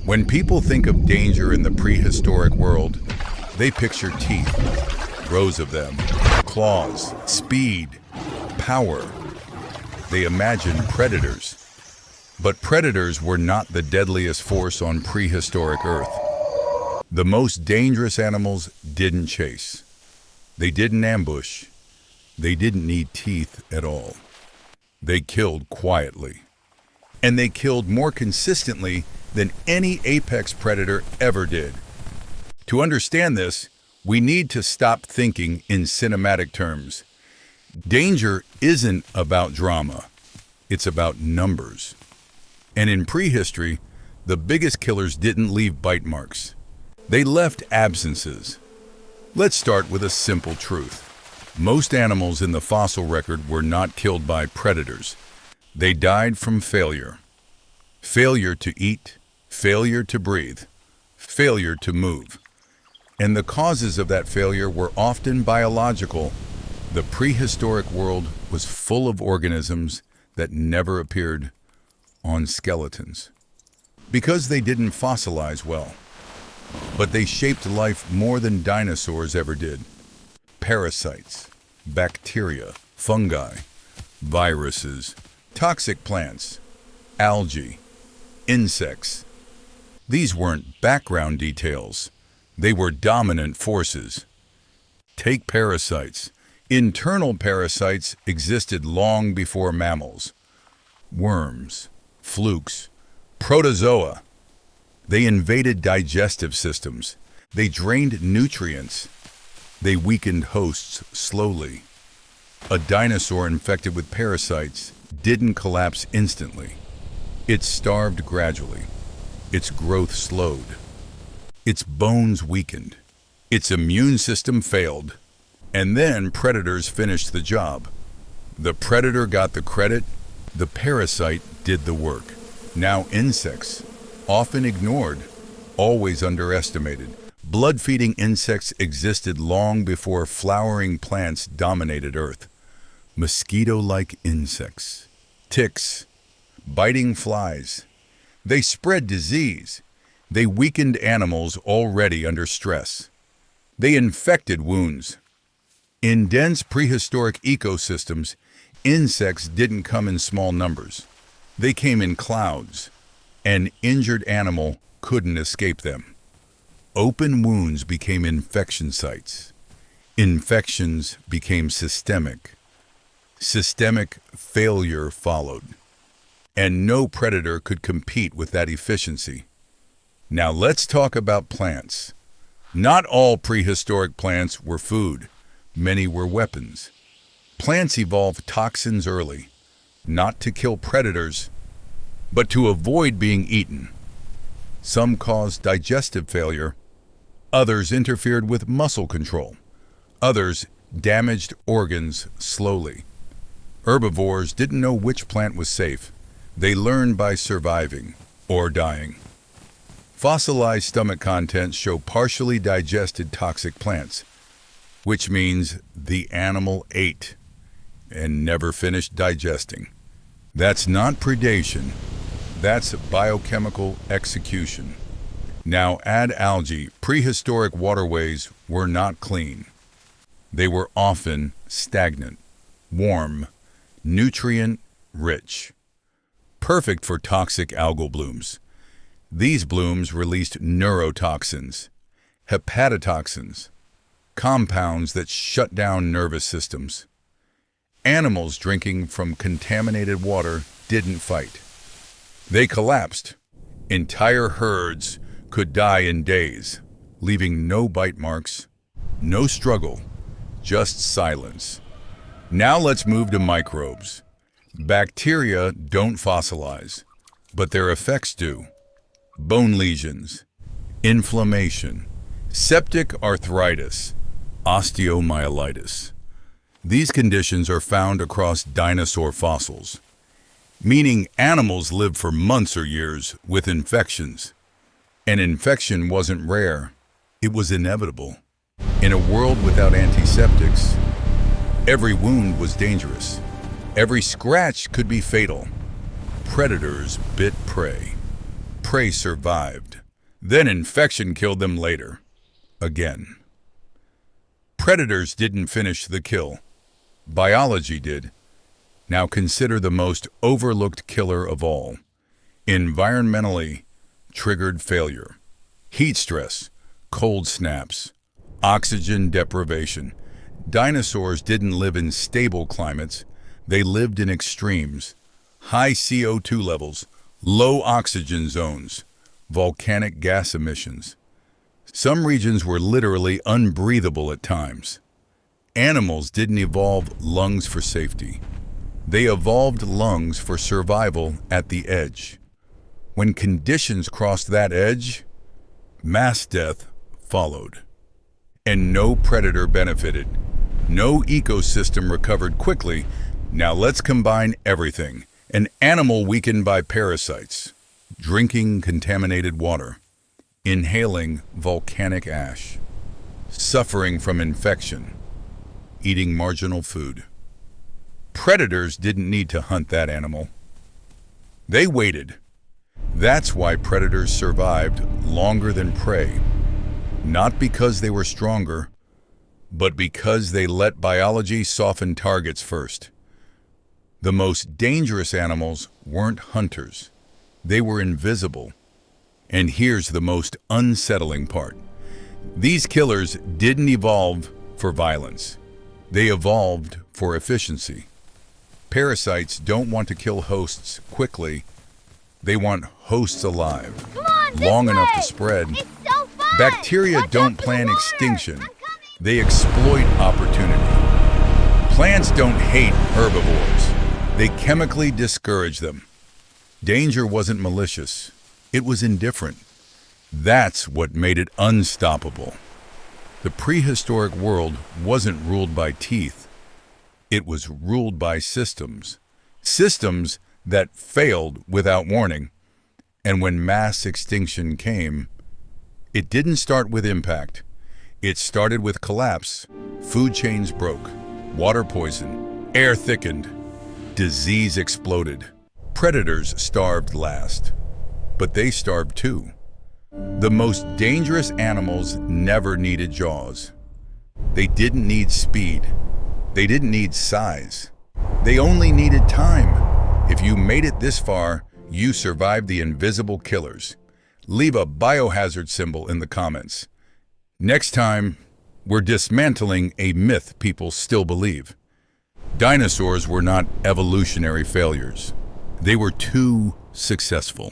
When people think of danger in the prehistoric world, they picture teeth, rows of them, claws, speed, power. They imagine predators. But predators were not the deadliest force on prehistoric Earth. The most dangerous animals didn't chase. They didn't ambush. They didn't need teeth at all. They killed quietly. And they killed more consistently than any apex predator ever did. To understand this, we need to stop thinking in cinematic terms. Danger isn't about drama. It's about numbers. And in prehistory, the biggest killers didn't leave bite marks. They left absences. Let's start with a simple truth. Most animals in the fossil record were not killed by predators. They died from failure. Failure to eat, failure to breathe, failure to move. And the causes of that failure were often biological. The prehistoric world was full of organisms that never appeared on skeletons because they didn't fossilize well. But they shaped life more than dinosaurs ever did. Parasites, bacteria, fungi, viruses, toxic plants, algae, insects. These weren't background details. They were dominant forces. Take parasites. Internal parasites existed long before mammals. Worms, flukes, protozoa. They invaded digestive systems. They drained nutrients. They weakened hosts slowly. A dinosaur infected with parasites didn't collapse instantly. It starved gradually. Its growth slowed. Its bones weakened. Its immune system failed. And then predators finished the job. The predator got the credit. The parasite did the work. Now insects, often ignored, always underestimated. Blood-feeding insects existed long before flowering plants dominated Earth. Mosquito-like insects, ticks, biting flies. They spread disease. They weakened animals already under stress. They infected wounds. In dense prehistoric ecosystems, insects didn't come in small numbers. They came in clouds. An injured animal couldn't escape them. Open wounds became infection sites. Infections became systemic. Systemic failure followed. And no predator could compete with that efficiency. Now let's talk about plants. Not all prehistoric plants were food. Many were weapons. Plants evolved toxins early, not to kill predators, but to avoid being eaten. Some caused digestive failure. Others interfered with muscle control. Others damaged organs slowly. Herbivores didn't know which plant was safe. They learned by surviving or dying. Fossilized stomach contents show partially digested toxic plants, which means the animal ate and never finished digesting. That's not predation. That's biochemical execution. Now add algae. Prehistoric waterways were not clean. They were often stagnant, warm, nutrient-rich, perfect for toxic algal blooms. These blooms released neurotoxins, hepatotoxins, compounds that shut down nervous systems. Animals drinking from contaminated water didn't fight. They collapsed. Entire herds could die in days, leaving no bite marks, no struggle, just silence. Now let's move to microbes. Bacteria don't fossilize, but their effects do. Bone lesions, inflammation, septic arthritis, osteomyelitis. These conditions are found across dinosaur fossils, meaning animals lived for months or years with infections. An infection wasn't rare, it was inevitable. In a world without antiseptics, every wound was dangerous. Every scratch could be fatal. Predators bit prey. prey survived. Then infection killed them later. Again. Predators didn't finish the kill. Biology did. Now consider the most overlooked killer of all. Environmentally triggered failure. Heat stress, cold snaps, oxygen deprivation. Dinosaurs didn't live in stable climates. They lived in extremes. High CO2 levels, low oxygen zones, volcanic gas emissions. Some regions were literally unbreathable at times. Animals didn't evolve lungs for safety. They evolved lungs for survival at the edge. When conditions crossed that edge, mass death followed. And no predator benefited. No ecosystem recovered quickly. Now let's combine everything. An animal weakened by parasites, drinking contaminated water, inhaling volcanic ash, suffering from infection, eating marginal food. Predators didn't need to hunt that animal. They waited. That's why predators survived longer than prey. Not because they were stronger, but because they let biology soften targets first. The most dangerous animals weren't hunters. They were invisible. And here's the most unsettling part. These killers didn't evolve for violence. They evolved for efficiency. Parasites don't want to kill hosts quickly. They want hosts alive, long enough to spread. It's so fun! Bacteria Watch don't out for plan the water! extinction. They exploit opportunity. Plants don't hate herbivores. They chemically discourage them. Danger wasn't malicious. It was indifferent. That's what made it unstoppable. The prehistoric world wasn't ruled by teeth. It was ruled by systems. Systems that failed without warning. And when mass extinction came, it didn't start with impact. It started with collapse. Food chains broke. Water poisoned. Air thickened. Disease exploded. Predators starved last. But they starved too. The most dangerous animals never needed jaws. They didn't need speed. They didn't need size. They only needed time. If you made it this far, you survived the invisible killers. Leave a biohazard symbol in the comments. Next time, we're dismantling a myth people still believe. Dinosaurs were not evolutionary failures. They were too successful.